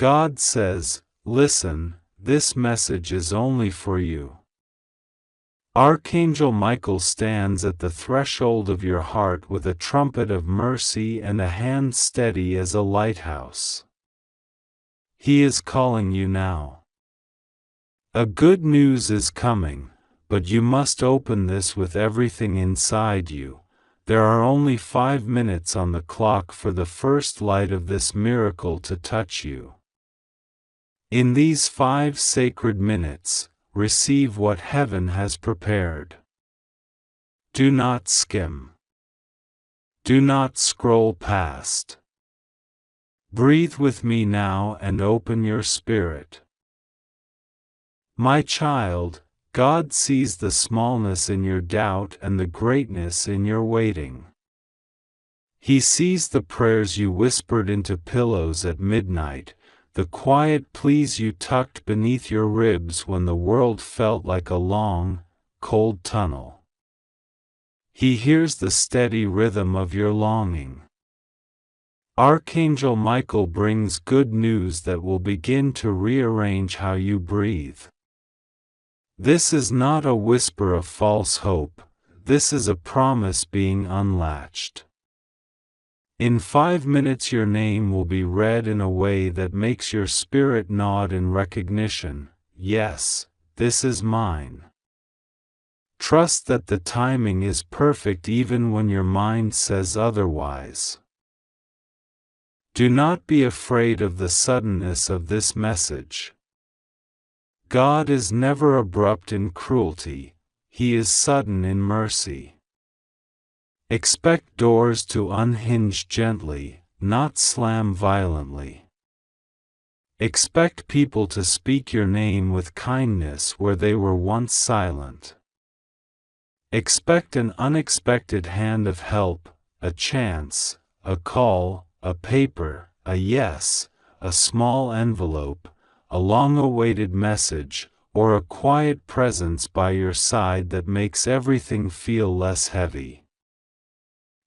God says, listen, this message is only for you. Archangel Michael stands at the threshold of your heart with a trumpet of mercy and a hand steady as a lighthouse. He is calling you now. A good news is coming, but you must open this with everything inside you. There are only 5 minutes on the clock for the first light of this miracle to touch you. In these 5 sacred minutes, receive what heaven has prepared. Do not skim. Do not scroll past. Breathe with me now and open your spirit. My child, God sees the smallness in your doubt and the greatness in your waiting. He sees the prayers you whispered into pillows at midnight, the quiet pleas you tucked beneath your ribs when the world felt like a long, cold tunnel. He hears the steady rhythm of your longing. Archangel Michael brings good news that will begin to rearrange how you breathe. This is not a whisper of false hope, this is a promise being unlatched. In 5 minutes your name will be read in a way that makes your spirit nod in recognition. Yes, this is mine. Trust that the timing is perfect even when your mind says otherwise. Do not be afraid of the suddenness of this message. God is never abrupt in cruelty, He is sudden in mercy. Expect doors to unhinge gently, not slam violently. Expect people to speak your name with kindness where they were once silent. Expect an unexpected hand of help, a chance, a call, a paper, a yes, a small envelope, a long-awaited message, or a quiet presence by your side that makes everything feel less heavy.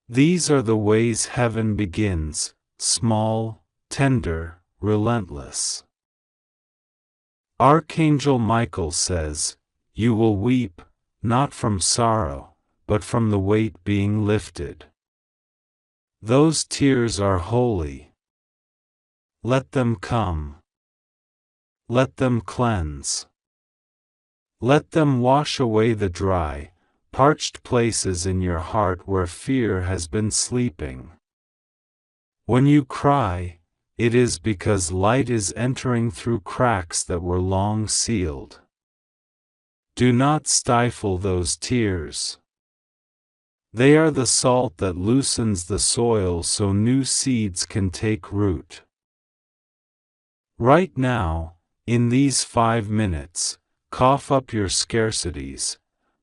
These are the ways heaven begins, small, tender, relentless. Archangel Michael says, you will weep, not from sorrow, but from the weight being lifted. Those tears are holy. Let them come. Let them cleanse. Let them wash away the dry, parched places in your heart where fear has been sleeping. When you cry, it is because light is entering through cracks that were long sealed. Do not stifle those tears. They are the salt that loosens the soil so new seeds can take root. Right now, in these 5 minutes, cough up your scarcities,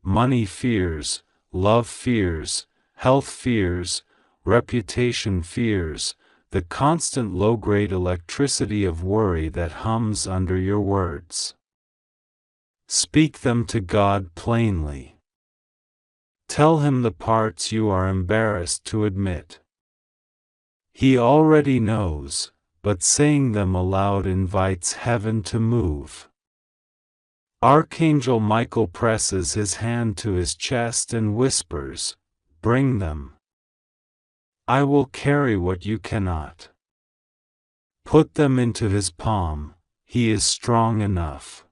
money fears, love fears, health fears, reputation fears, the constant low-grade electricity of worry that hums under your words. Speak them to God plainly. Tell Him the parts you are embarrassed to admit. He already knows, but saying them aloud invites heaven to move. Archangel Michael presses his hand to his chest and whispers, bring them. I will carry what you cannot. Put them into his palm, he is strong enough.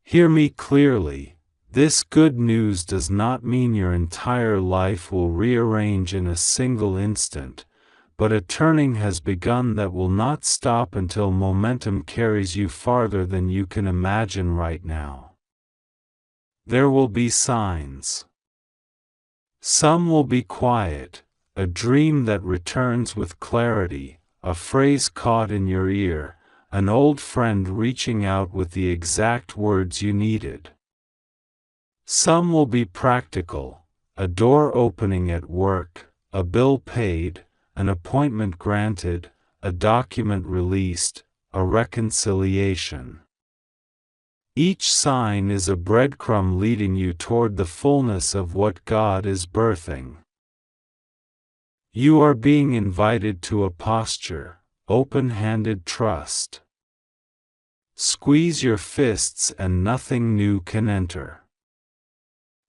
Hear me clearly, this good news does not mean your entire life will rearrange in a single instant, but a turning has begun that will not stop until momentum carries you farther than you can imagine right now. There will be signs. Some will be quiet, a dream that returns with clarity, a phrase caught in your ear, an old friend reaching out with the exact words you needed. Some will be practical, a door opening at work, a bill paid, an appointment granted, a document released, a reconciliation. Each sign is a breadcrumb leading you toward the fullness of what God is birthing. You are being invited to a posture, open-handed trust. Squeeze your fists and nothing new can enter.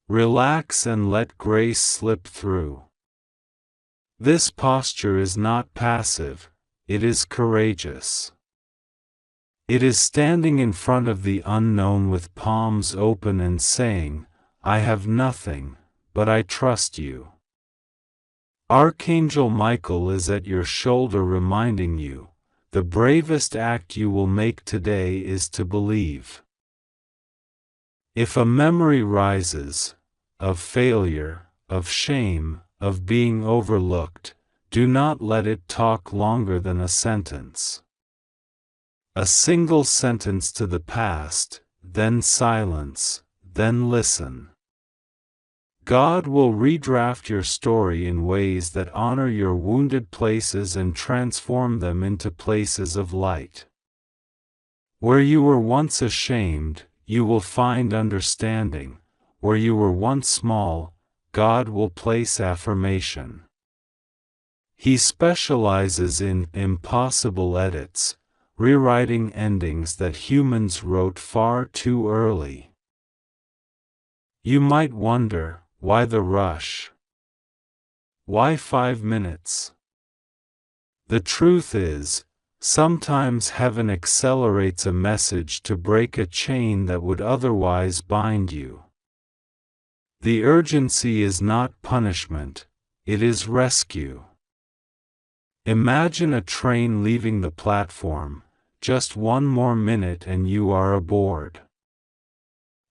Relax and let grace slip through. This posture is not passive, it is courageous. It is standing in front of the unknown with palms open and saying, I have nothing, but I trust you. Archangel Michael is at your shoulder reminding you, the bravest act you will make today is to believe. If a memory rises, of failure, of shame, of being overlooked, do not let it talk longer than a sentence. A single sentence to the past, then silence, then listen. God will redraft your story in ways that honor your wounded places and transform them into places of light. Where you were once ashamed, you will find understanding. Where you were once small, God will place affirmation. He specializes in impossible edits, rewriting endings that humans wrote far too early. You might wonder, why the rush? Why 5 minutes? The truth is, sometimes heaven accelerates a message to break a chain that would otherwise bind you. The urgency is not punishment, it is rescue. Imagine a train leaving the platform, just one more minute and you are aboard.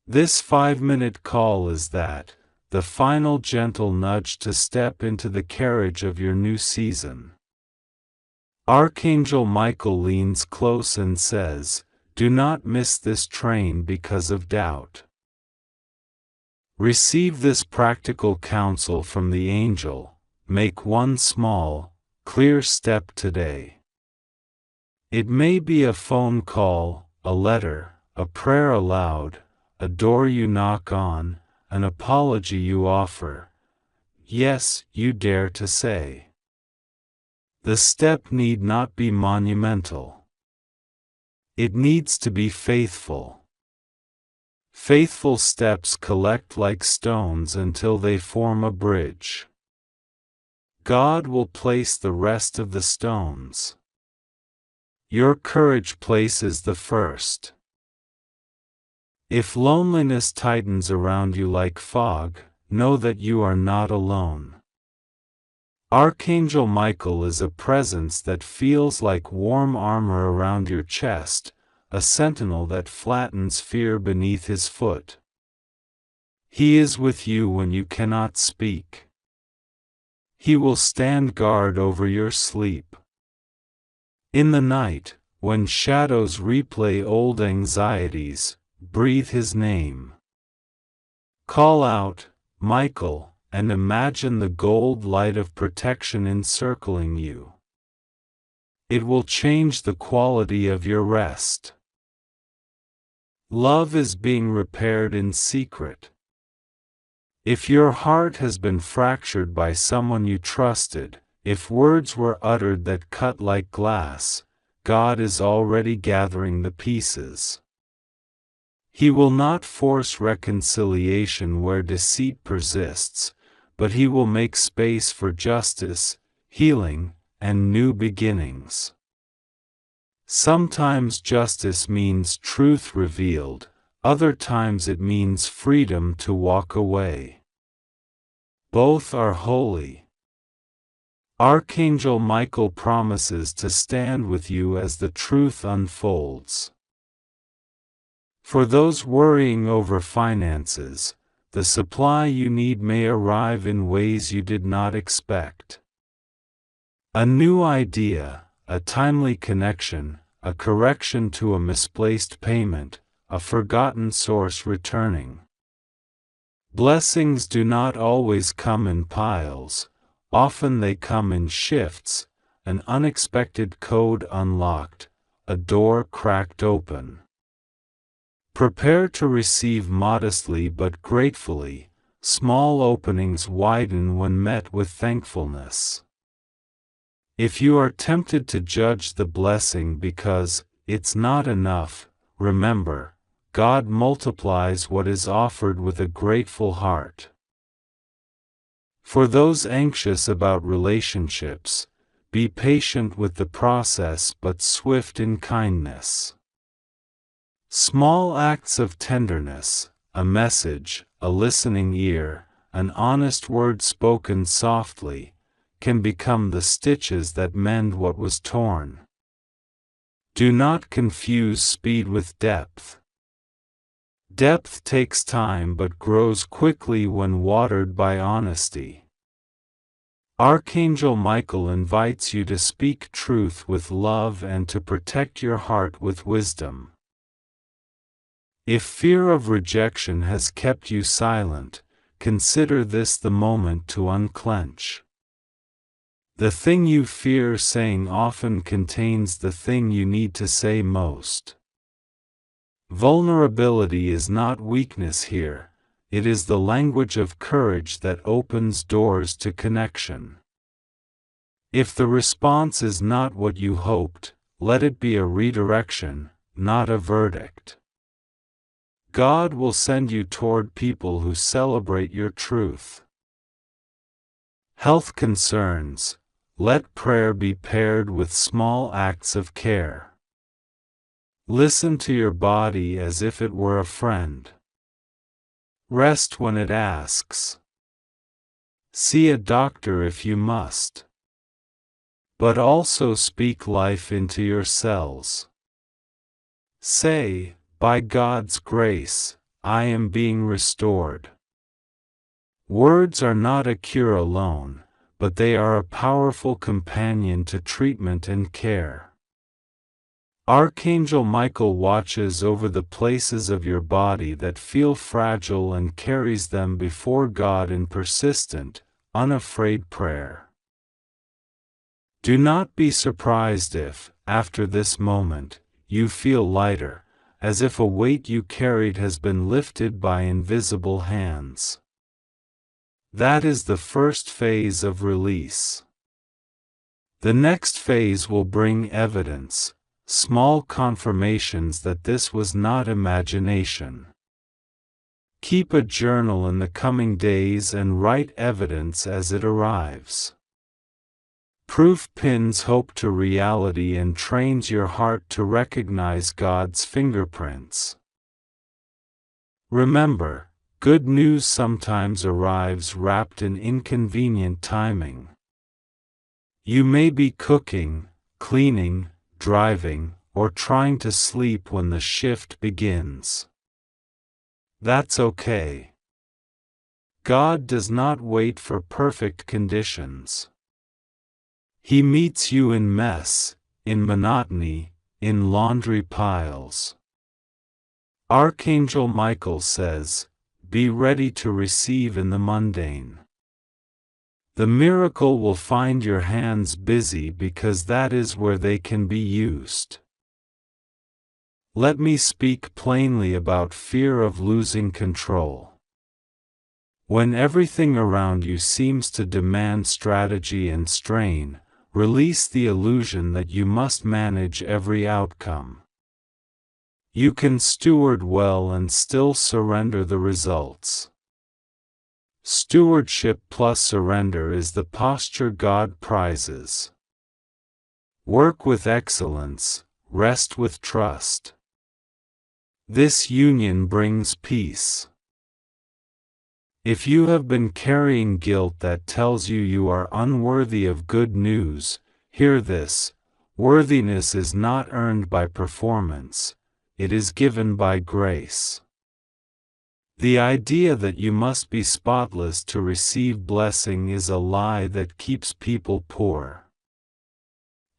This 5-minute call is that, the final gentle nudge to step into the carriage of your new season. Archangel Michael leans close and says, do not miss this train because of doubt. Receive this practical counsel from the angel, make one small, clear step today. It may be a phone call, a letter, a prayer aloud, a door you knock on, an apology you offer. Yes, you dare to say. The step need not be monumental. It needs to be faithful. Faithful steps collect like stones until they form a bridge. God will place the rest of the stones. Your courage places the first. If loneliness tightens around you like fog, know that you are not alone. Archangel Michael is a presence that feels like warm armor around your chest, a sentinel that flattens fear beneath his foot. He is with you when you cannot speak. He will stand guard over your sleep. In the night, when shadows replay old anxieties, breathe his name. Call out, Michael, and imagine the gold light of protection encircling you. It will change the quality of your rest. Love is being repaired in secret. If your heart has been fractured by someone you trusted, if words were uttered that cut like glass, God is already gathering the pieces. He will not force reconciliation where deceit persists, but he will make space for justice, healing, and new beginnings. Sometimes justice means truth revealed, other times it means freedom to walk away. Both are holy. Archangel Michael promises to stand with you as the truth unfolds. For those worrying over finances, the supply you need may arrive in ways you did not expect. A new idea, a timely connection, a correction to a misplaced payment, a forgotten source returning. Blessings do not always come in piles, often they come in shifts, an unexpected code unlocked, a door cracked open. Prepare to receive modestly but gratefully, small openings widen when met with thankfulness. If you are tempted to judge the blessing because it's not enough, remember, God multiplies what is offered with a grateful heart. For those anxious about relationships, be patient with the process but swift in kindness. Small acts of tenderness, a message, a listening ear, an honest word spoken softly, can become the stitches that mend what was torn. Do not confuse speed with depth. Depth takes time but grows quickly when watered by honesty. Archangel Michael invites you to speak truth with love and to protect your heart with wisdom. If fear of rejection has kept you silent, consider this the moment to unclench. The thing you fear saying often contains the thing you need to say most. Vulnerability is not weakness here, it is the language of courage that opens doors to connection. If the response is not what you hoped, let it be a redirection, not a verdict. God will send you toward people who celebrate your truth. Health concerns, let prayer be paired with small acts of care. Listen to your body as if it were a friend. Rest when it asks. See a doctor if you must. But also speak life into your cells. Say, by God's grace, I am being restored. Words are not a cure alone, but they are a powerful companion to treatment and care. Archangel Michael watches over the places of your body that feel fragile and carries them before God in persistent, unafraid prayer. Do not be surprised if, after this moment, you feel lighter, as if a weight you carried has been lifted by invisible hands. That is the first phase of release. The next phase will bring evidence, small confirmations that this was not imagination. Keep a journal in the coming days and write evidence as it arrives. Proof pins hope to reality and trains your heart to recognize God's fingerprints. Remember, good news sometimes arrives wrapped in inconvenient timing. You may be cooking, cleaning, driving, or trying to sleep when the shift begins. That's okay. God does not wait for perfect conditions. He meets you in mess, in monotony, in laundry piles. Archangel Michael says, be ready to receive in the mundane. The miracle will find your hands busy because that is where they can be used. Let me speak plainly about fear of losing control. When everything around you seems to demand strategy and strain, release the illusion that you must manage every outcome. You can steward well and still surrender the results. Stewardship plus surrender is the posture God prizes. Work with excellence, rest with trust. This union brings peace. If you have been carrying guilt that tells you you are unworthy of good news, hear this: worthiness is not earned by performance, it is given by grace. The idea that you must be spotless to receive blessing is a lie that keeps people poor.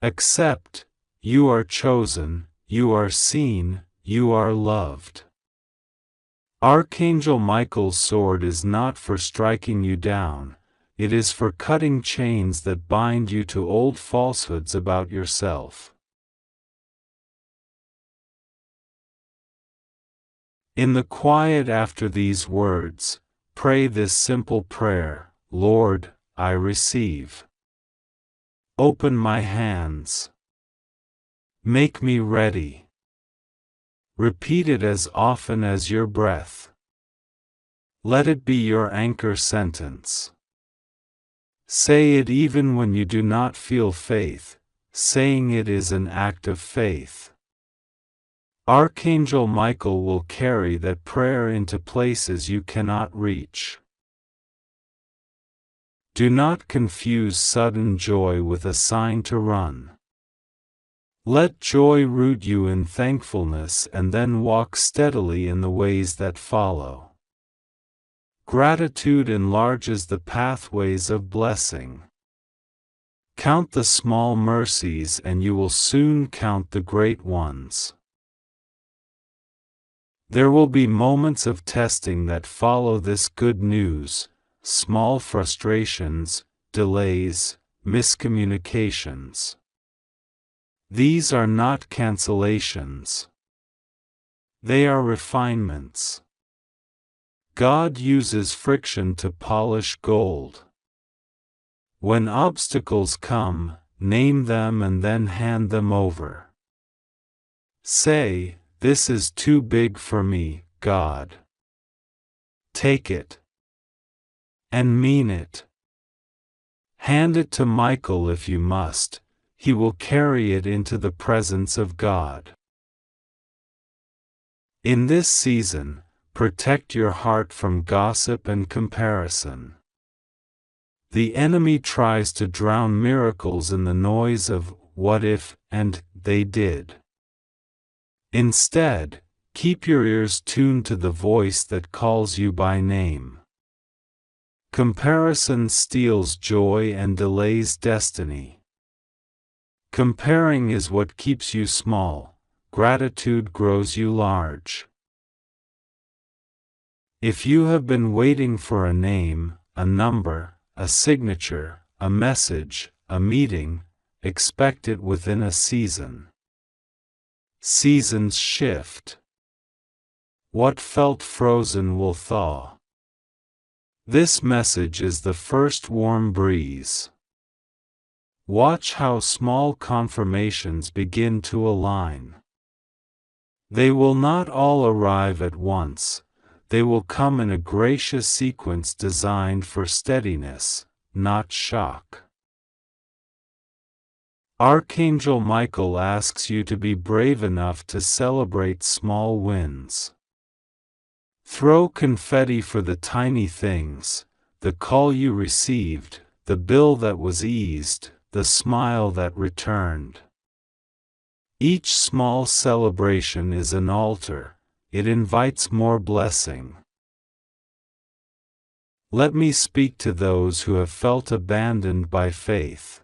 Accept, you are chosen, you are seen, you are loved. Archangel Michael's sword is not for striking you down, it is for cutting chains that bind you to old falsehoods about yourself. In the quiet after these words, pray this simple prayer: Lord, I receive. Open my hands. Make me ready. Repeat it as often as your breath. Let it be your anchor sentence. Say it even when you do not feel faith. Saying it is an act of faith. Archangel Michael will carry that prayer into places you cannot reach. Do not confuse sudden joy with a sign to run. Let joy root you in thankfulness and then walk steadily in the ways that follow. Gratitude enlarges the pathways of blessing. Count the small mercies and you will soon count the great ones. There will be moments of testing that follow this good news, small frustrations, delays, miscommunications. These are not cancellations. They are refinements. God uses friction to polish gold. When obstacles come, name them and then hand them over. Say, "This is too big for me, God." Take it. And mean it. Hand it to Michael if you must. He will carry it into the presence of God. In this season, protect your heart from gossip and comparison. The enemy tries to drown miracles in the noise of "what if" and "they did." Instead, keep your ears tuned to the voice that calls you by name. Comparison steals joy and delays destiny. Comparing is what keeps you small. Gratitude grows you large. If you have been waiting for a name, a number, a signature, a message, a meeting, expect it within a season. Seasons shift. What felt frozen will thaw. This message is the first warm breeze. Watch how small confirmations begin to align. They will not all arrive at once. They will come in a gracious sequence designed for steadiness, not shock. Archangel Michael asks you to be brave enough to celebrate small wins. Throw confetti for the tiny things, the call you received, the bill that was eased, the smile that returned. Each small celebration is an altar. It invites more blessing. Let me speak to those who have felt abandoned by faith.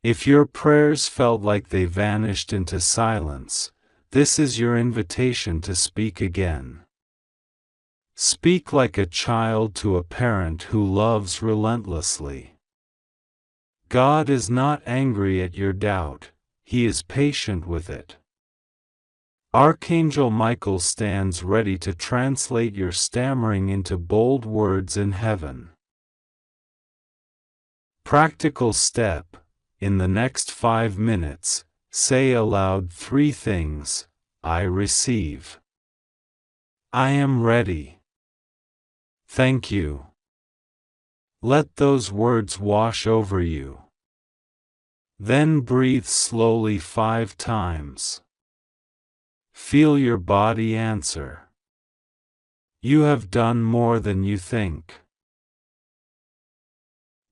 If your prayers felt like they vanished into silence, this is your invitation to speak again. Speak like a child to a parent who loves relentlessly. God is not angry at your doubt, He is patient with it. Archangel Michael stands ready to translate your stammering into bold words in heaven. Practical step: in the next 5 minutes, say aloud 3 things. I receive. I am ready. Thank you. Let those words wash over you. Then breathe slowly 5 times. Feel your body answer. You have done more than you think.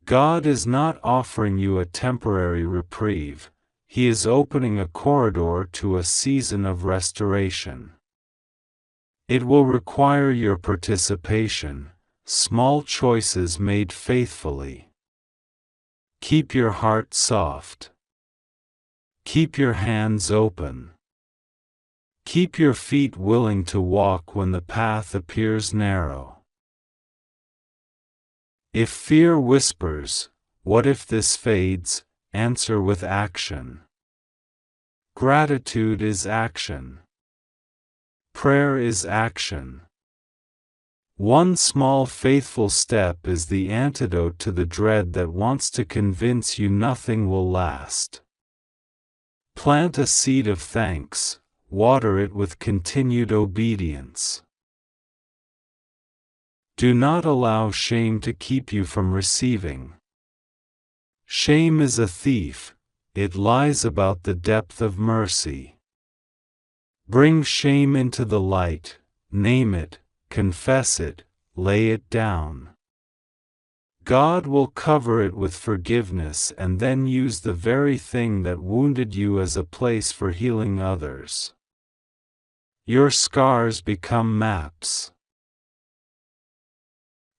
God is not offering you a temporary reprieve. He is opening a corridor to a season of restoration. It will require your participation, small choices made faithfully. Keep your heart soft. Keep your hands open. Keep your feet willing to walk when the path appears narrow. If fear whispers, "What if this fades?" answer with action. Gratitude is action. Prayer is action. One small faithful step is the antidote to the dread that wants to convince you nothing will last. Plant a seed of thanks, water it with continued obedience. Do not allow shame to keep you from receiving. Shame is a thief, it lies about the depth of mercy. Bring shame into the light, name it, confess it, lay it down. God will cover it with forgiveness and then use the very thing that wounded you as a place for healing others. Your scars become maps.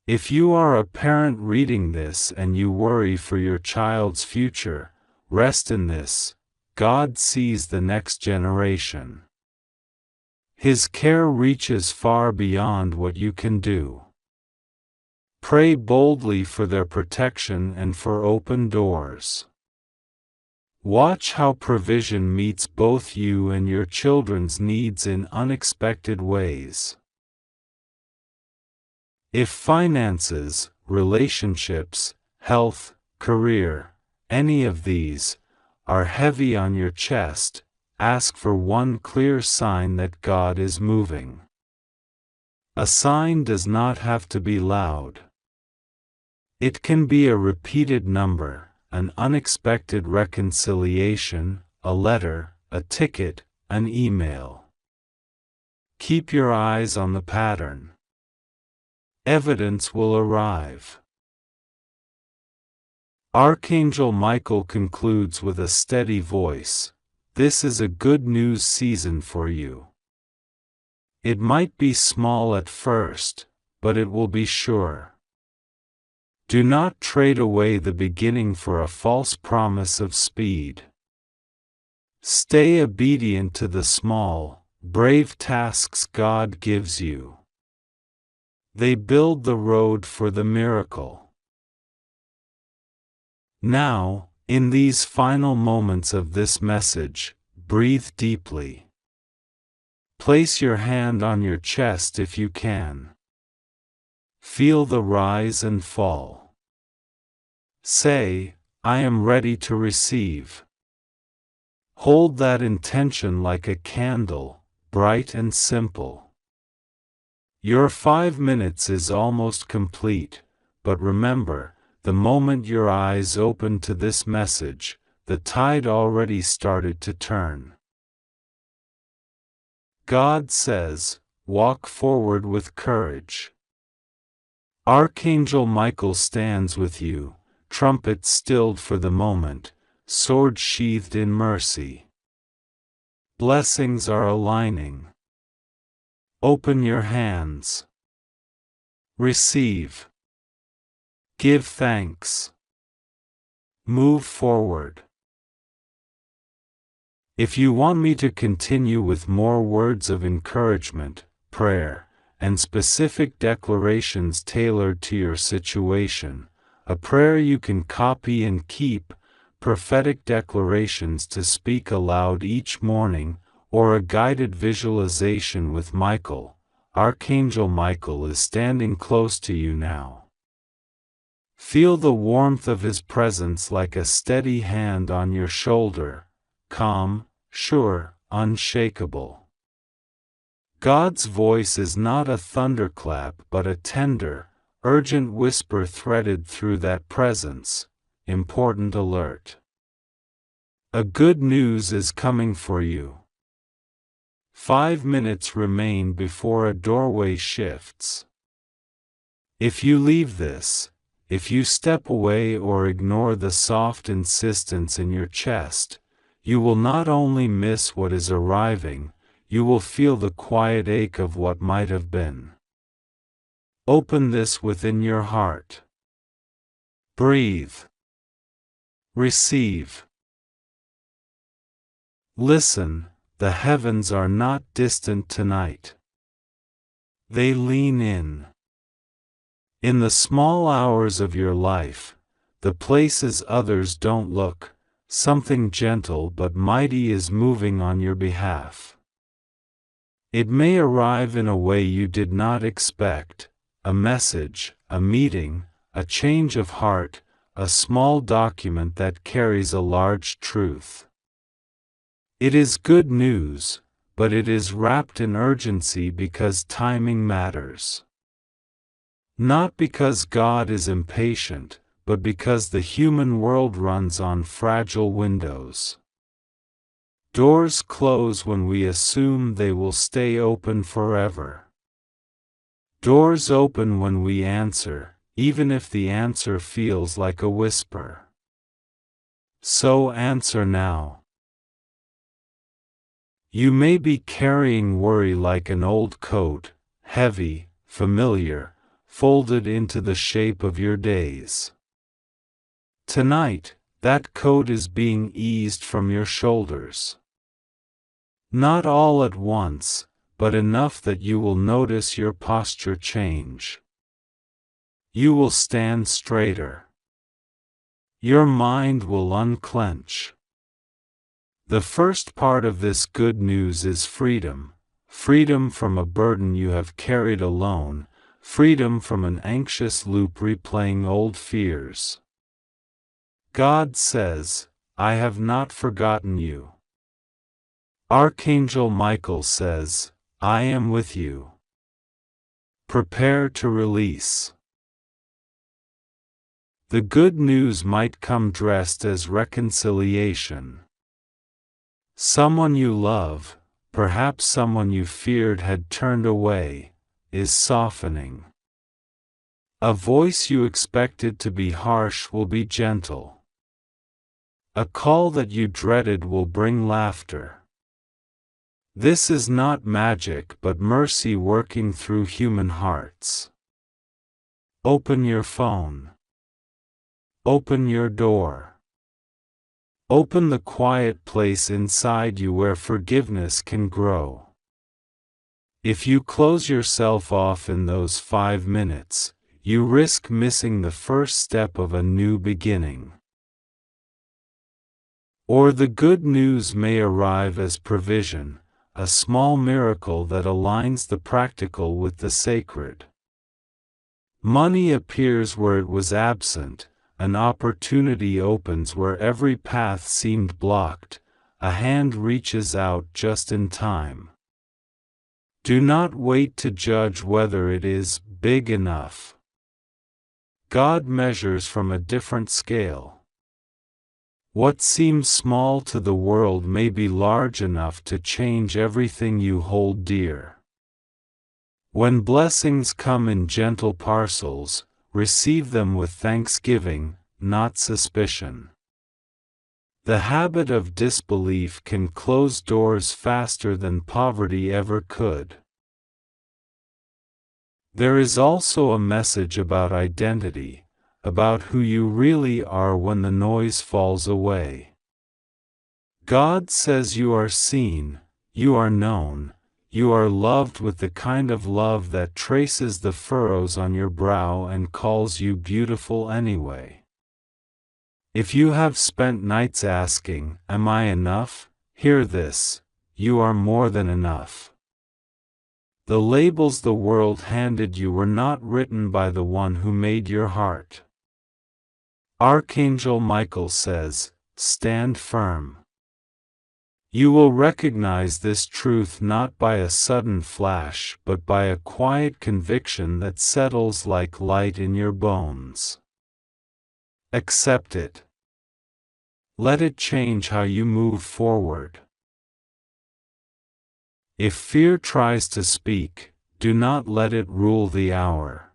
If you are a parent reading this and you worry for your child's future, rest in this: God sees the next generation. His care reaches far beyond what you can do. Pray boldly for their protection and for open doors. Watch how provision meets both you and your children's needs in unexpected ways. If finances, relationships, health, career, any of these, are heavy on your chest, ask for one clear sign that God is moving. A sign does not have to be loud. It can be a repeated number, an unexpected reconciliation, a letter, a ticket, an email. Keep your eyes on the pattern. Evidence will arrive. Archangel Michael concludes with a steady voice: this is a good news season for you. It might be small at first, but it will be sure. Do not trade away the beginning for a false promise of speed. Stay obedient to the small, brave tasks God gives you. They build the road for the miracle. Now, in these final moments of this message, breathe deeply. Place your hand on your chest if you can. Feel the rise and fall. Say, I am ready to receive. Hold that intention like a candle, bright and simple. Your 5 minutes is almost complete, but remember, the moment your eyes open to this message, the tide already started to turn. God says, walk forward with courage. Archangel Michael stands with you, trumpet stilled for the moment, sword sheathed in mercy. Blessings are aligning. Open your hands. Receive. Give thanks. Move forward. If you want me to continue with more words of encouragement, prayer, and specific declarations tailored to your situation, a prayer you can copy and keep, prophetic declarations to speak aloud each morning, or a guided visualization with Michael, Archangel Michael is standing close to you now. Feel the warmth of his presence like a steady hand on your shoulder, calm, sure, unshakable. God's voice is not a thunderclap but a tender, urgent whisper threaded through that presence. Important alert. A good news is coming for you. 5 minutes remain before a doorway shifts. If you leave this, if you step away or ignore the soft insistence in your chest, you will not only miss what is arriving, you will feel the quiet ache of what might have been. Open this within your heart. Breathe. Receive. Listen, the heavens are not distant tonight. They lean in. In the small hours of your life, the places others don't look, something gentle but mighty is moving on your behalf. It may arrive in a way you did not expect, a message, a meeting, a change of heart, a small document that carries a large truth. It is good news, but it is wrapped in urgency because timing matters. Not because God is impatient, but because the human world runs on fragile windows. Doors close when we assume they will stay open forever. Doors open when we answer, even if the answer feels like a whisper. So answer now. You may be carrying worry like an old coat, heavy, familiar, folded into the shape of your days. Tonight, that coat is being eased from your shoulders. Not all at once, but enough that you will notice your posture change. You will stand straighter. Your mind will unclench. The first part of this good news is freedom. Freedom from a burden you have carried alone, freedom from an anxious loop replaying old fears. God says, I have not forgotten you. Archangel Michael says, I am with you. Prepare to release. The good news might come dressed as reconciliation. Someone you love, perhaps someone you feared had turned away, is softening. A voice you expected to be harsh will be gentle. A call that you dreaded will bring laughter. This is not magic but mercy working through human hearts. Open your phone. Open your door. Open the quiet place inside you where forgiveness can grow. If you close yourself off in those 5 minutes, you risk missing the first step of a new beginning. Or the good news may arrive as provision, a small miracle that aligns the practical with the sacred. Money appears where it was absent, an opportunity opens where every path seemed blocked, a hand reaches out just in time. Do not wait to judge whether it is big enough. God measures from a different scale. What seems small to the world may be large enough to change everything you hold dear. When blessings come in gentle parcels, receive them with thanksgiving, not suspicion. The habit of disbelief can close doors faster than poverty ever could. There is also a message about identity, about who you really are when the noise falls away. God says you are seen, you are known, you are loved with the kind of love that traces the furrows on your brow and calls you beautiful anyway. If you have spent nights asking, am I enough? Hear this, you are more than enough. The labels the world handed you were not written by the one who made your heart. Archangel Michael says, stand firm. You will recognize this truth not by a sudden flash but by a quiet conviction that settles like light in your bones. Accept it. Let it change how you move forward. If fear tries to speak, do not let it rule the hour.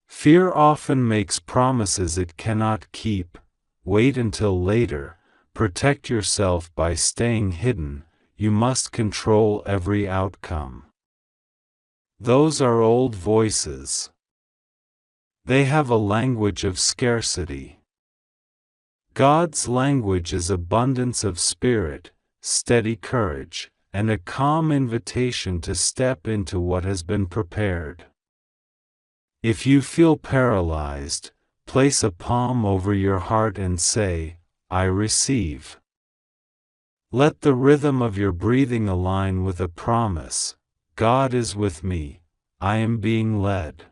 Fear often makes promises it cannot keep. Wait until later. Protect yourself by staying hidden. You must control every outcome. Those are old voices. They have a language of scarcity. God's language is abundance of spirit, steady courage, and a calm invitation to step into what has been prepared. If you feel paralyzed, place a palm over your heart and say, I receive. Let the rhythm of your breathing align with a promise, God is with me, I am being led.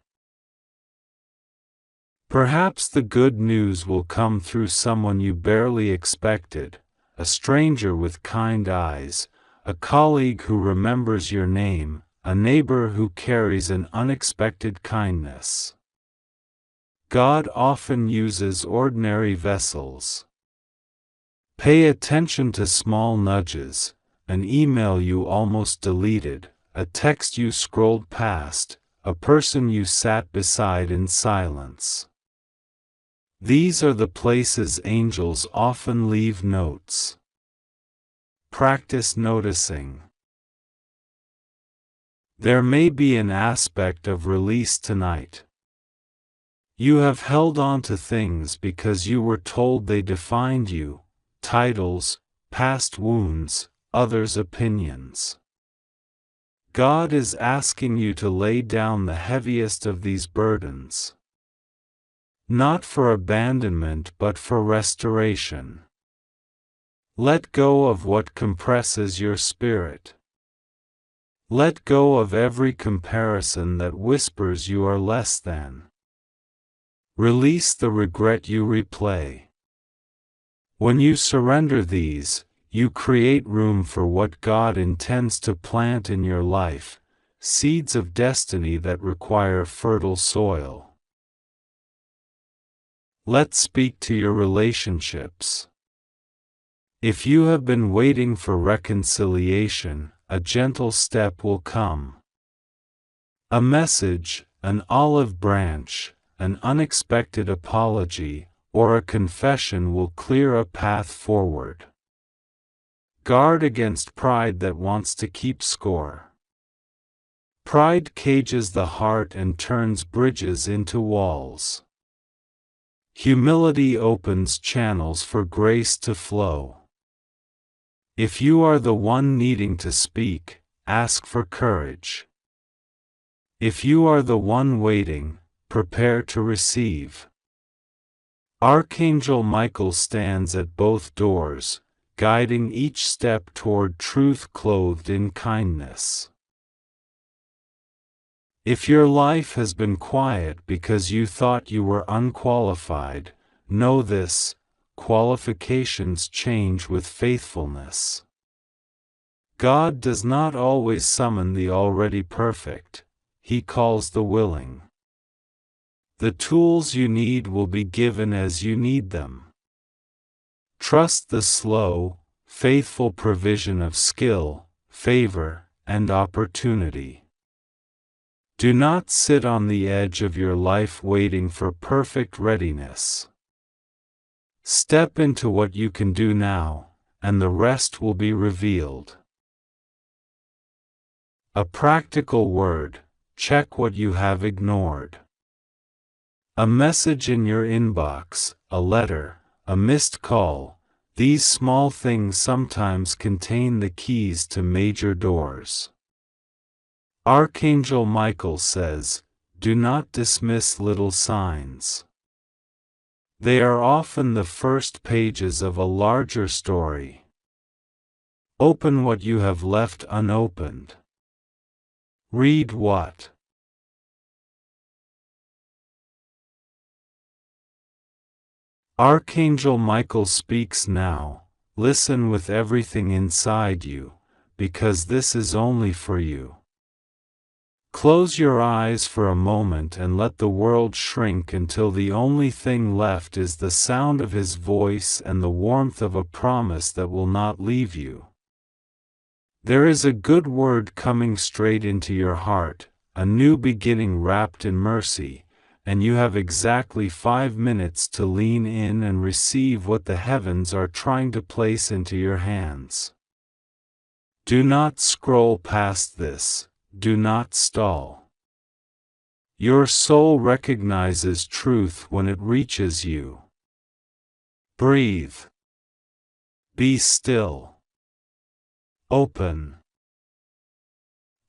Perhaps the good news will come through someone you barely expected, a stranger with kind eyes, a colleague who remembers your name, a neighbor who carries an unexpected kindness. God often uses ordinary vessels. Pay attention to small nudges, an email you almost deleted, a text you scrolled past, a person you sat beside in silence. These are the places angels often leave notes. Practice noticing. There may be an aspect of release tonight. You have held on to things because you were told they defined you, titles, past wounds, others' opinions. God is asking you to lay down the heaviest of these burdens. Not for abandonment but for restoration. Let go of what compresses your spirit. Let go of every comparison that whispers you are less than. Release the regret you replay. When you surrender these, you create room for what God intends to plant in your life, seeds of destiny that require fertile soil. Let's speak to your relationships. If you have been waiting for reconciliation, a gentle step will come. A message, an olive branch, an unexpected apology, or a confession will clear a path forward. Guard against pride that wants to keep score. Pride cages the heart and turns bridges into walls. Humility opens channels for grace to flow. If you are the one needing to speak, ask for courage. If you are the one waiting, prepare to receive. Archangel Michael stands at both doors, guiding each step toward truth clothed in kindness. If your life has been quiet because you thought you were unqualified, know this: qualifications change with faithfulness. God does not always summon the already perfect, He calls the willing. The tools you need will be given as you need them. Trust the slow, faithful provision of skill, favor, and opportunity. Do not sit on the edge of your life waiting for perfect readiness. Step into what you can do now, and the rest will be revealed. A practical word: check what you have ignored. A message in your inbox, a letter, a missed call, these small things sometimes contain the keys to major doors. Archangel Michael says, do not dismiss little signs. They are often the first pages of a larger story. Open what you have left unopened. Read what? Archangel Michael speaks now. Listen with everything inside you, because this is only for you. Close your eyes for a moment and let the world shrink until the only thing left is the sound of His voice and the warmth of a promise that will not leave you. There is a good word coming straight into your heart, a new beginning wrapped in mercy, and you have exactly 5 minutes to lean in and receive what the heavens are trying to place into your hands. Do not scroll past this. Do not stall. Your soul recognizes truth when it reaches you. Breathe. Be still. Open.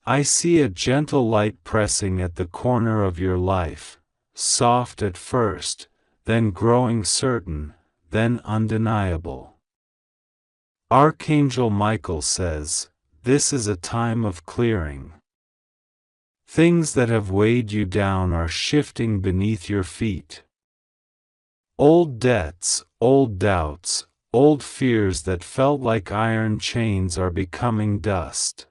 I see a gentle light pressing at the corner of your life, soft at first, then growing certain, then undeniable. Archangel Michael says, this is a time of clearing. Things that have weighed you down are shifting beneath your feet. Old debts, old doubts, old fears that felt like iron chains are becoming dust.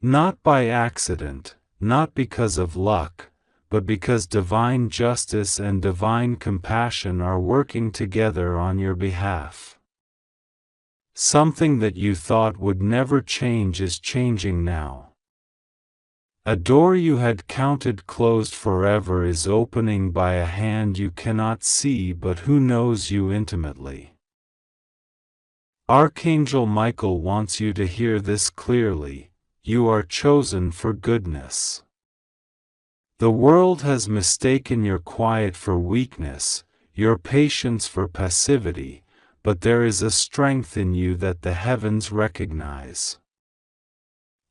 Not by accident, not because of luck, but because divine justice and divine compassion are working together on your behalf. Something that you thought would never change is changing now. A door you had counted closed forever is opening by a hand you cannot see but who knows you intimately. Archangel Michael wants you to hear this clearly: you are chosen for goodness. The world has mistaken your quiet for weakness, your patience for passivity, but there is a strength in you that the heavens recognize.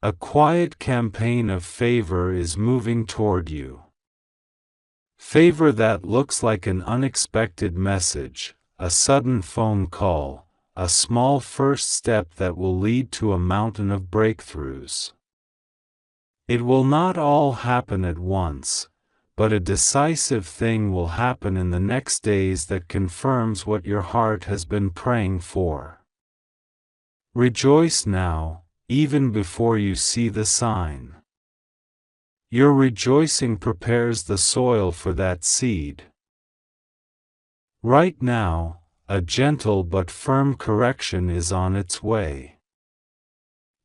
A quiet campaign of favor is moving toward you. Favor that looks like an unexpected message, a sudden phone call, a small first step that will lead to a mountain of breakthroughs. It will not all happen at once, but a decisive thing will happen in the next days that confirms what your heart has been praying for. Rejoice now, even before you see the sign. Your rejoicing prepares the soil for that seed. Right now, a gentle but firm correction is on its way.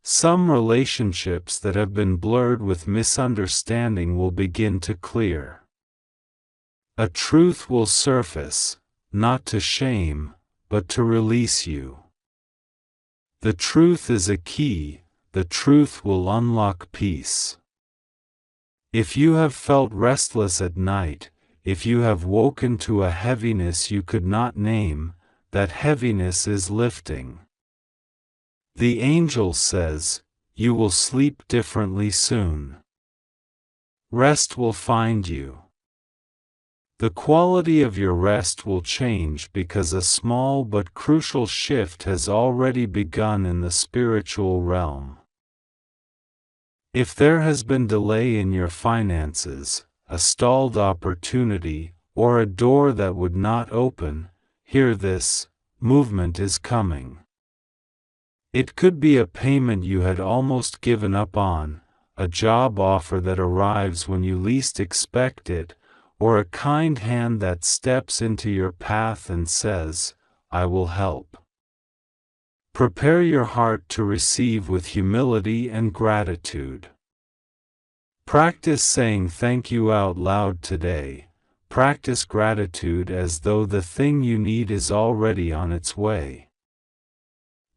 Some relationships that have been blurred with misunderstanding will begin to clear. A truth will surface, not to shame, but to release you. The truth is a key, the truth will unlock peace. If you have felt restless at night, if you have woken to a heaviness you could not name, that heaviness is lifting. The angel says, you will sleep differently soon. Rest will find you. The quality of your rest will change because a small but crucial shift has already begun in the spiritual realm. If there has been delay in your finances, a stalled opportunity, or a door that would not open, hear this: movement is coming. It could be a payment you had almost given up on, a job offer that arrives when you least expect it, or a kind hand that steps into your path and says, I will help. Prepare your heart to receive with humility and gratitude. Practice saying thank you out loud today. Practice gratitude as though the thing you need is already on its way.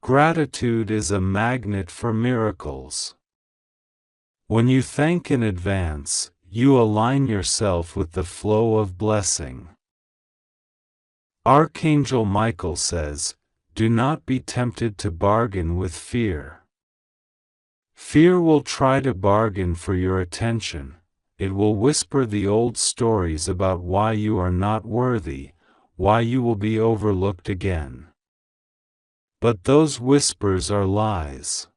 Gratitude is a magnet for miracles. When you thank in advance, you align yourself with the flow of blessing. Archangel Michael says, do not be tempted to bargain with fear. Fear will try to bargain for your attention. It will whisper the old stories about why you are not worthy, why you will be overlooked again. But those whispers are lies.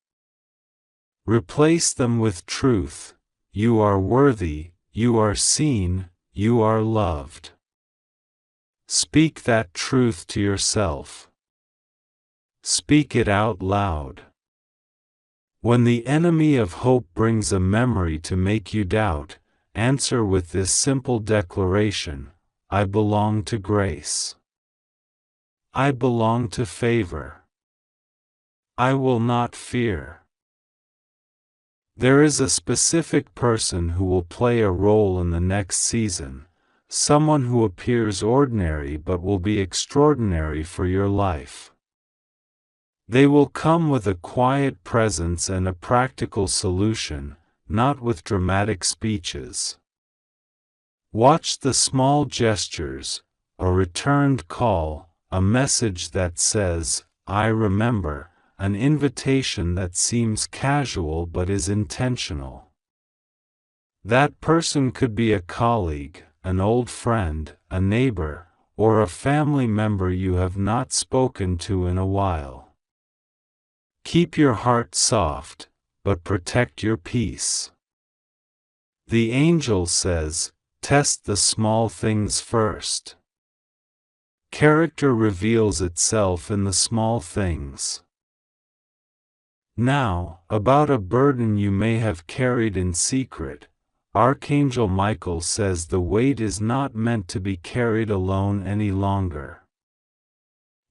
Replace them with truth. You are worthy, you are seen, you are loved. Speak that truth to yourself. Speak it out loud. When the enemy of hope brings a memory to make you doubt, answer with this simple declaration: I belong to grace. I belong to favor. I will not fear. There is a specific person who will play a role in the next season, someone who appears ordinary but will be extraordinary for your life. They will come with a quiet presence and a practical solution, not with dramatic speeches. Watch the small gestures, a returned call, a message that says, I remember, an invitation that seems casual but is intentional. That person could be a colleague, an old friend, a neighbor, or a family member you have not spoken to in a while. Keep your heart soft, but protect your peace. The angel says, test the small things first. Character reveals itself in the small things. Now, about a burden you may have carried in secret, Archangel Michael says the weight is not meant to be carried alone any longer.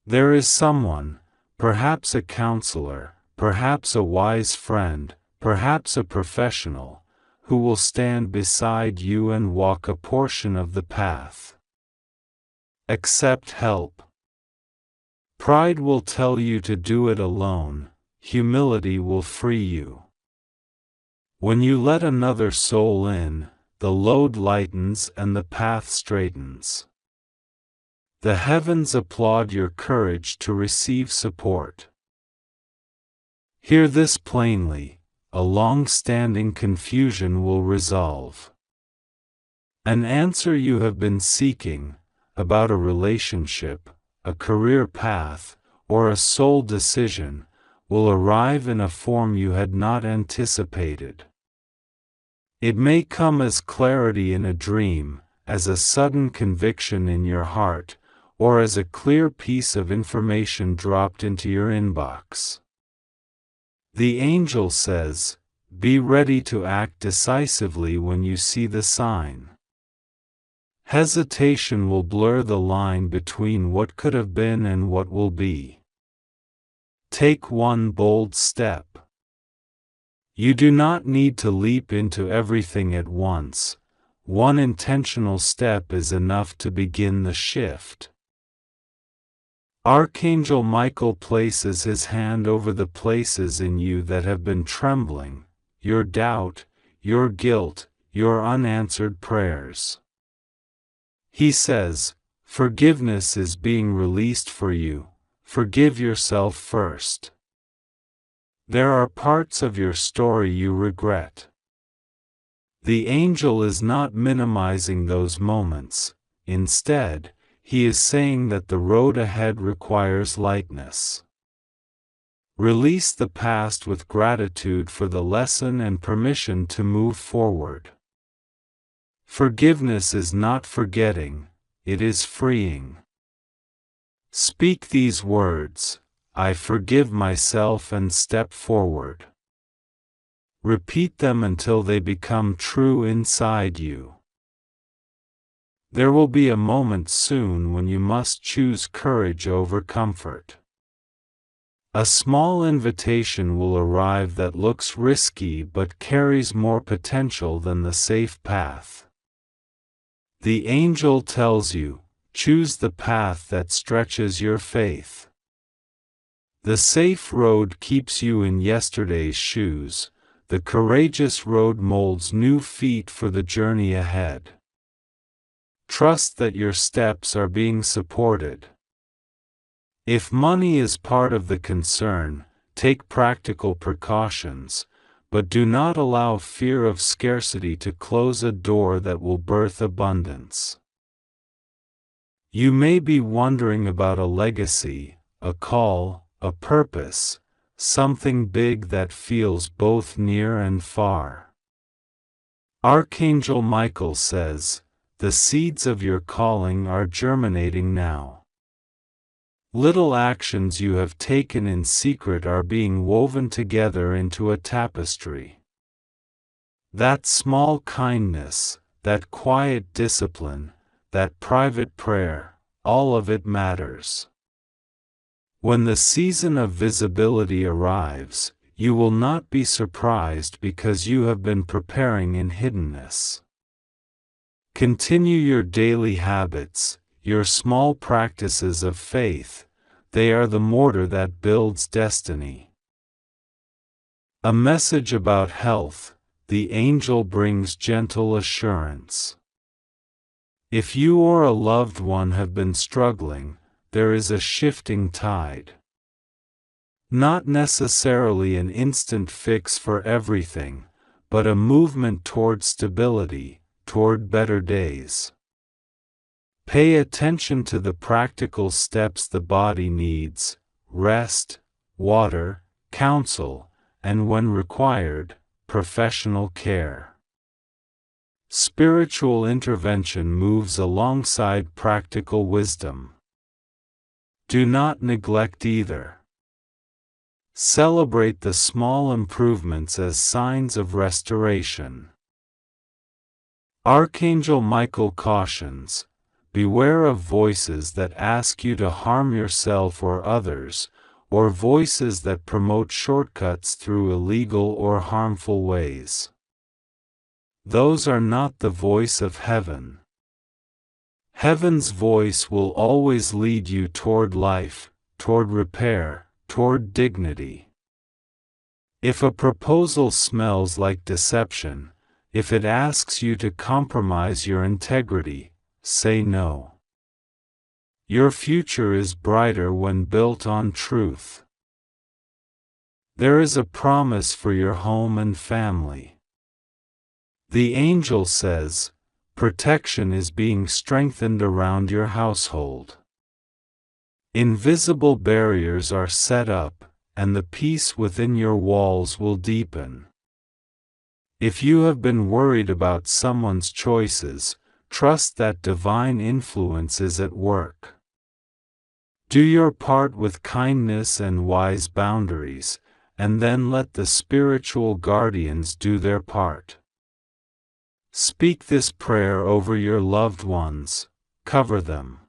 There is someone, perhaps a counselor, perhaps a wise friend, perhaps a professional, who will stand beside you and walk a portion of the path. Accept help. Pride will tell you to do it alone, humility will free you. When you let another soul in, the load lightens and the path straightens. The heavens applaud your courage to receive support. Hear this plainly, a long-standing confusion will resolve. An answer you have been seeking, about a relationship, a career path, or a soul decision, will arrive in a form you had not anticipated. It may come as clarity in a dream, as a sudden conviction in your heart, or as a clear piece of information dropped into your inbox. The angel says, be ready to act decisively when you see the sign. Hesitation will blur the line between what could have been and what will be. Take one bold step. You do not need to leap into everything at once. One intentional step is enough to begin the shift. Archangel Michael places his hand over the places in you that have been trembling, your doubt, your guilt, your unanswered prayers. He says, forgiveness is being released for you, forgive yourself first. There are parts of your story you regret. The angel is not minimizing those moments, instead, he is saying that the road ahead requires lightness. Release the past with gratitude for the lesson and permission to move forward. Forgiveness is not forgetting, it is freeing. Speak these words, I forgive myself and step forward. Repeat them until they become true inside you. There will be a moment soon when you must choose courage over comfort. A small invitation will arrive that looks risky but carries more potential than the safe path. The angel tells you, choose the path that stretches your faith. The safe road keeps you in yesterday's shoes, the courageous road molds new feet for the journey ahead. Trust that your steps are being supported. If money is part of the concern, take practical precautions, but do not allow fear of scarcity to close a door that will birth abundance. You may be wondering about a legacy, a call, a purpose, something big that feels both near and far. Archangel Michael says, the seeds of your calling are germinating now. Little actions you have taken in secret are being woven together into a tapestry. That small kindness, that quiet discipline, that private prayer, all of it matters. When the season of visibility arrives, you will not be surprised because you have been preparing in hiddenness. Continue your daily habits, your small practices of faith, they are the mortar that builds destiny. A message about health, the angel brings gentle assurance. If you or a loved one have been struggling, there is a shifting tide. Not necessarily an instant fix for everything, but a movement toward stability, toward better days. Pay attention to the practical steps the body needs: rest, water, counsel, and when required, professional care. Spiritual intervention moves alongside practical wisdom. Do not neglect either. Celebrate the small improvements as signs of restoration. Archangel Michael cautions, beware of voices that ask you to harm yourself or others, or voices that promote shortcuts through illegal or harmful ways. Those are not the voice of heaven. Heaven's voice will always lead you toward life, toward repair, toward dignity. If a proposal smells like deception, if it asks you to compromise your integrity, say no. Your future is brighter when built on truth. There is a promise for your home and family. The angel says, protection is being strengthened around your household. Invisible barriers are set up, and the peace within your walls will deepen. If you have been worried about someone's choices, trust that divine influence is at work. Do your part with kindness and wise boundaries, and then let the spiritual guardians do their part. Speak this prayer over your loved ones, cover them.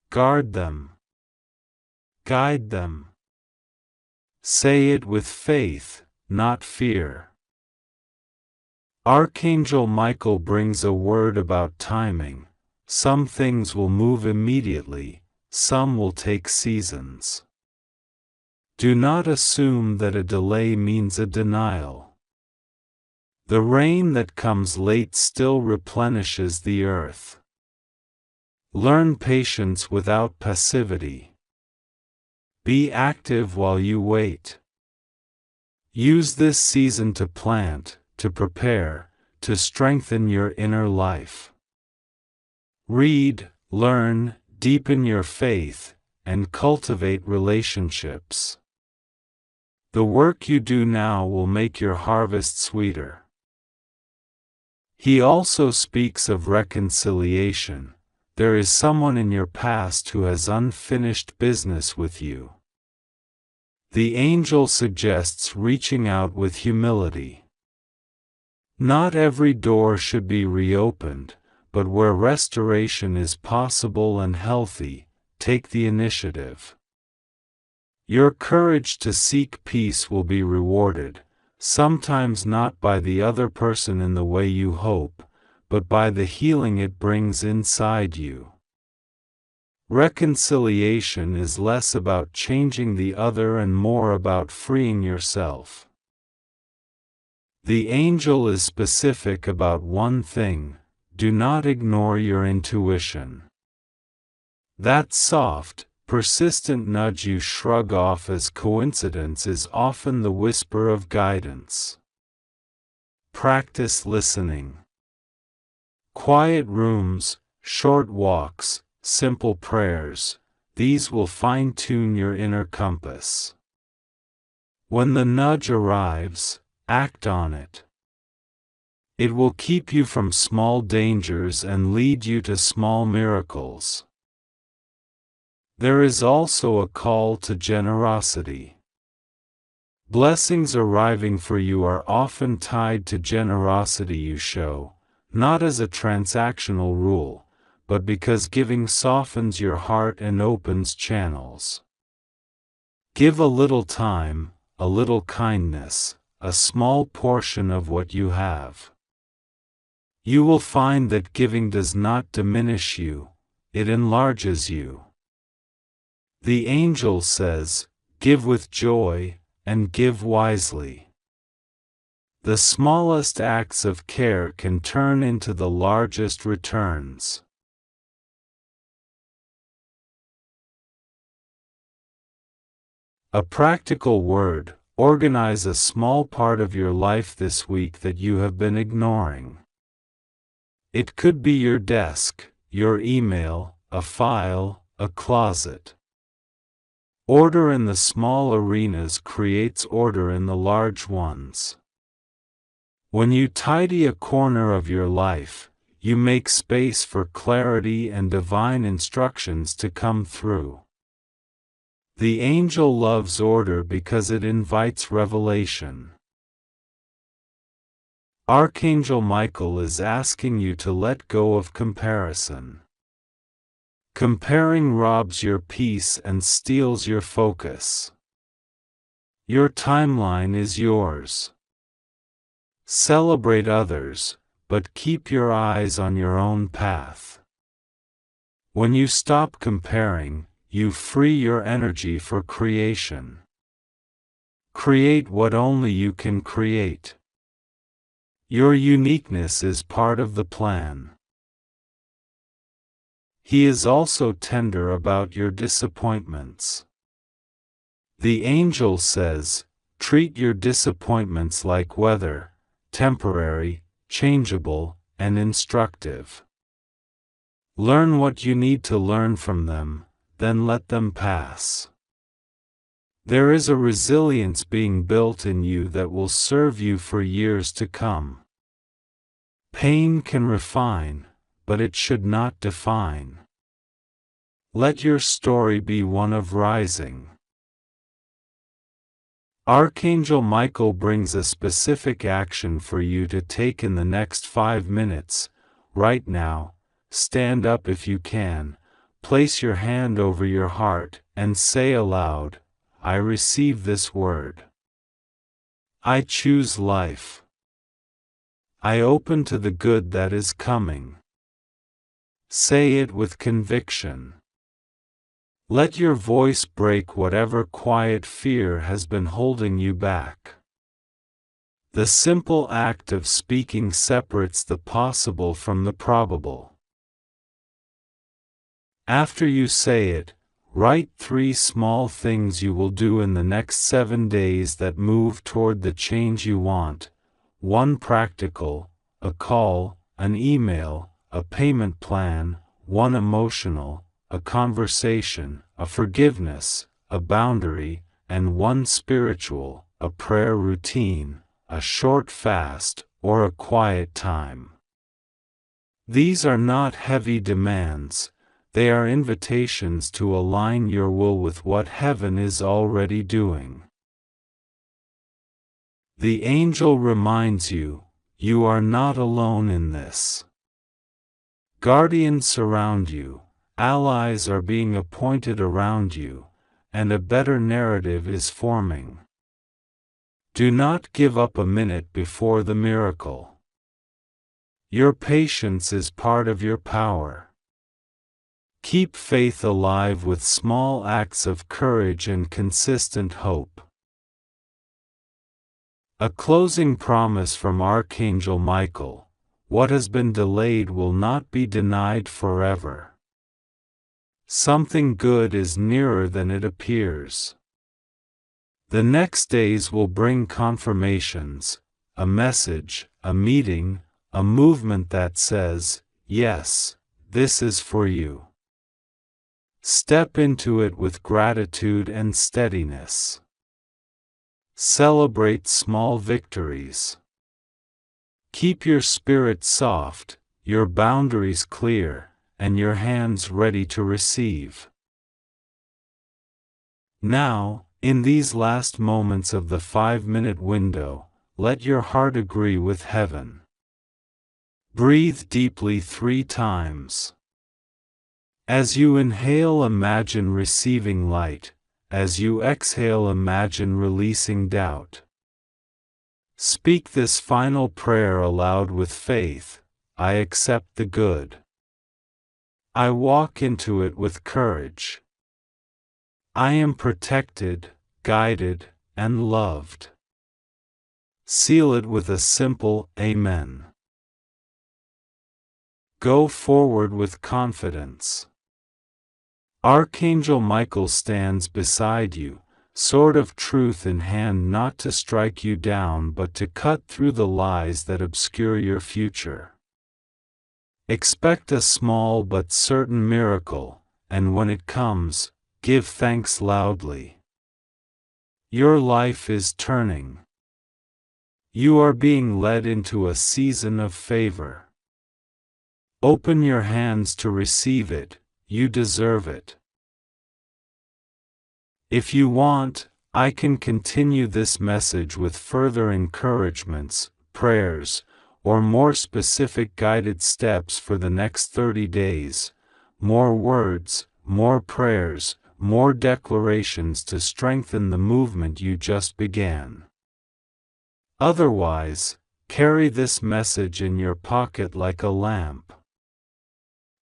Guard them. Guide them. Say it with faith, not fear. Archangel Michael brings a word about timing. Some things will move immediately, some will take seasons. Do not assume that a delay means a denial. The rain that comes late still replenishes the earth. Learn patience without passivity. Be active while you wait. Use this season to plant, to prepare, to strengthen your inner life. Read, learn, deepen your faith, and cultivate relationships. The work you do now will make your harvest sweeter. He also speaks of reconciliation. There is someone in your past who has unfinished business with you. The angel suggests reaching out with humility. Not every door should be reopened, but where restoration is possible and healthy, take the initiative. Your courage to seek peace will be rewarded, sometimes not by the other person in the way you hope, but by the healing it brings inside you. Reconciliation is less about changing the other and more about freeing yourself. The angel is specific about one thing: do not ignore your intuition. That soft, persistent nudge you shrug off as coincidence is often the whisper of guidance. Practice listening. Quiet rooms, short walks, simple prayers, these will fine-tune your inner compass. When the nudge arrives, act on it. It will keep you from small dangers and lead you to small miracles. There is also a call to generosity. Blessings arriving for you are often tied to generosity you show, not as a transactional rule, but because giving softens your heart and opens channels. Give a little time, a little kindness, a small portion of what you have. You will find that giving does not diminish you, it enlarges you. The angel says, give with joy, and give wisely. The smallest acts of care can turn into the largest returns. A practical word: organize a small part of your life this week that you have been ignoring. It could be your desk, your email, a file, a closet. Order in the small arenas creates order in the large ones. When you tidy a corner of your life, you make space for clarity and divine instructions to come through. The angel loves order because it invites revelation. Archangel Michael is asking you to let go of comparison. Comparing robs your peace and steals your focus. Your timeline is yours. Celebrate others, but keep your eyes on your own path. When you stop comparing, you free your energy for creation. Create what only you can create. Your uniqueness is part of the plan. He is also tender about your disappointments. The angel says, treat your disappointments like weather, temporary, changeable, and instructive. Learn what you need to learn from them, then let them pass. There is a resilience being built in you that will serve you for years to come. Pain can refine, but it should not define. Let your story be one of rising. Archangel Michael brings a specific action for you to take in the next 5 minutes. Right now, stand up if you can, place your hand over your heart, and say aloud, I receive this word. I choose life. I open to the good that is coming. Say it with conviction. Let your voice break whatever quiet fear has been holding you back. The simple act of speaking separates the possible from the probable. After you say it, write 3 small things you will do in the next 7 days that move toward the change you want. 1 practical, a call, an email, a payment plan. 1 emotional, a conversation, a forgiveness, a boundary, and 1 spiritual, a prayer routine, a short fast, or a quiet time. These are not heavy demands, they are invitations to align your will with what heaven is already doing. The angel reminds you, you are not alone in this. Guardians surround you, allies are being appointed around you, and a better narrative is forming. Do not give up a minute before the miracle. Your patience is part of your power. Keep faith alive with small acts of courage and consistent hope. A closing promise from Archangel Michael. What has been delayed will not be denied forever. Something good is nearer than it appears. The next days will bring confirmations, a message, a meeting, a movement that says, yes, this is for you. Step into it with gratitude and steadiness. Celebrate small victories. Keep your spirit soft, your boundaries clear, and your hands ready to receive. Now, in these last moments of the 5-minute window, let your heart agree with heaven. Breathe deeply 3 times. As you inhale, imagine receiving light. As you exhale, imagine releasing doubt. Speak this final prayer aloud with faith. I accept the good. I walk into it with courage. I am protected, guided, and loved. Seal it with a simple Amen. Go forward with confidence. Archangel Michael stands beside you, sword of truth in hand, not to strike you down but to cut through the lies that obscure your future. Expect a small but certain miracle, and when it comes, give thanks loudly. Your life is turning. You are being led into a season of favor. Open your hands to receive it, you deserve it. If you want, I can continue this message with further encouragements, prayers, or more specific guided steps for the next 30 days, more words, more prayers, more declarations to strengthen the movement you just began. Otherwise, carry this message in your pocket like a lamp.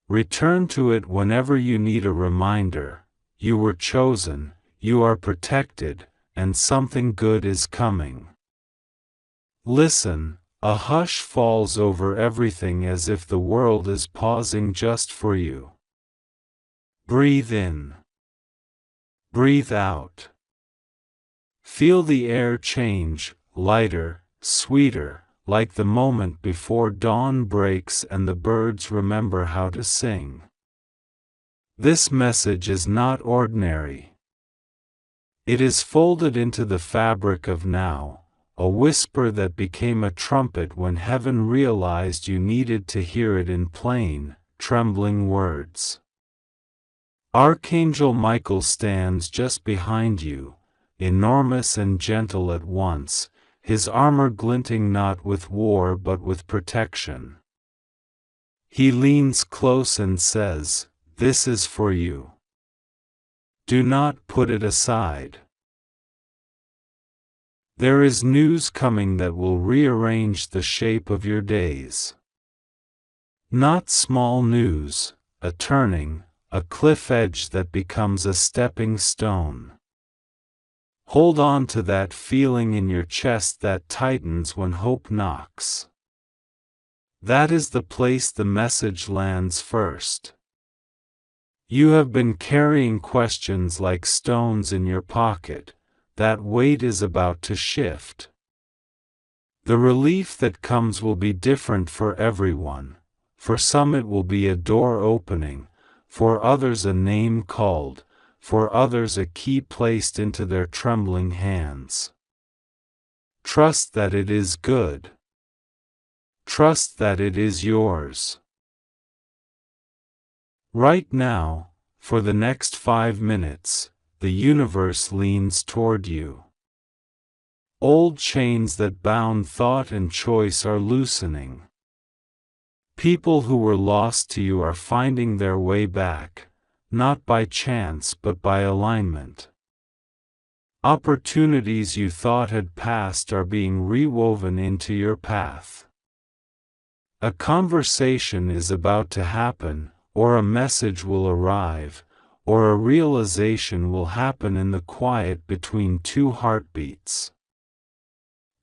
Return to it whenever you need a reminder: you were chosen, you are protected, and something good is coming. Listen, a hush falls over everything as if the world is pausing just for you. Breathe in. Breathe out. Feel the air change, lighter, sweeter, like the moment before dawn breaks and the birds remember how to sing. This message is not ordinary. It is folded into the fabric of now, a whisper that became a trumpet when heaven realized you needed to hear it in plain, trembling words. Archangel Michael stands just behind you, enormous and gentle at once, his armor glinting not with war but with protection. He leans close and says, "This is for you. Do not put it aside." There is news coming that will rearrange the shape of your days. Not small news, a turning, a cliff edge that becomes a stepping stone. Hold on to that feeling in your chest that tightens when hope knocks. That is the place the message lands first. You have been carrying questions like stones in your pocket. That weight is about to shift. The relief that comes will be different for everyone. For some it will be a door opening, for others a name called, for others a key placed into their trembling hands. Trust that it is good. Trust that it is yours. Right now, for the next 5 minutes, the universe leans toward you. Old chains that bound thought and choice are loosening. People who were lost to you are finding their way back, not by chance but by alignment. Opportunities you thought had passed are being rewoven into your path. A conversation is about to happen, or a message will arrive, or a realization will happen in the quiet between two heartbeats.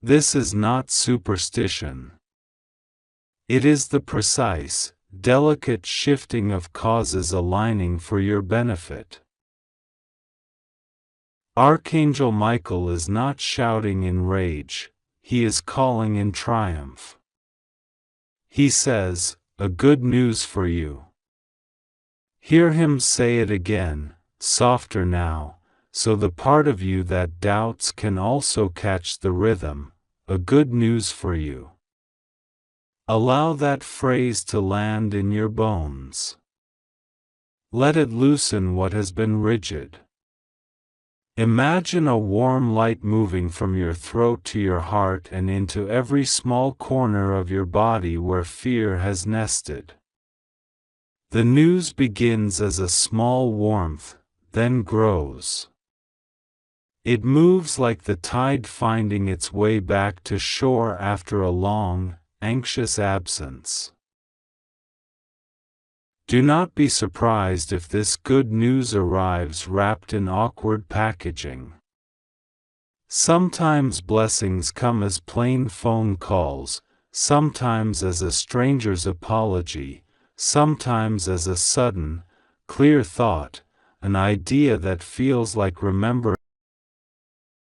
This is not superstition. It is the precise, delicate shifting of causes aligning for your benefit. Archangel Michael is not shouting in rage, he is calling in triumph. He says, "A good news for you." Hear him say it again, softer now, so the part of you that doubts can also catch the rhythm. A good news for you. Allow that phrase to land in your bones. Let it loosen what has been rigid. Imagine a warm light moving from your throat to your heart and into every small corner of your body where fear has nested. The news begins as a small warmth, then grows. It moves like the tide finding its way back to shore after a long, anxious absence. Do not be surprised if this good news arrives wrapped in awkward packaging. Sometimes blessings come as plain phone calls, sometimes as a stranger's apology, sometimes as a sudden, clear thought, an idea that feels like remembering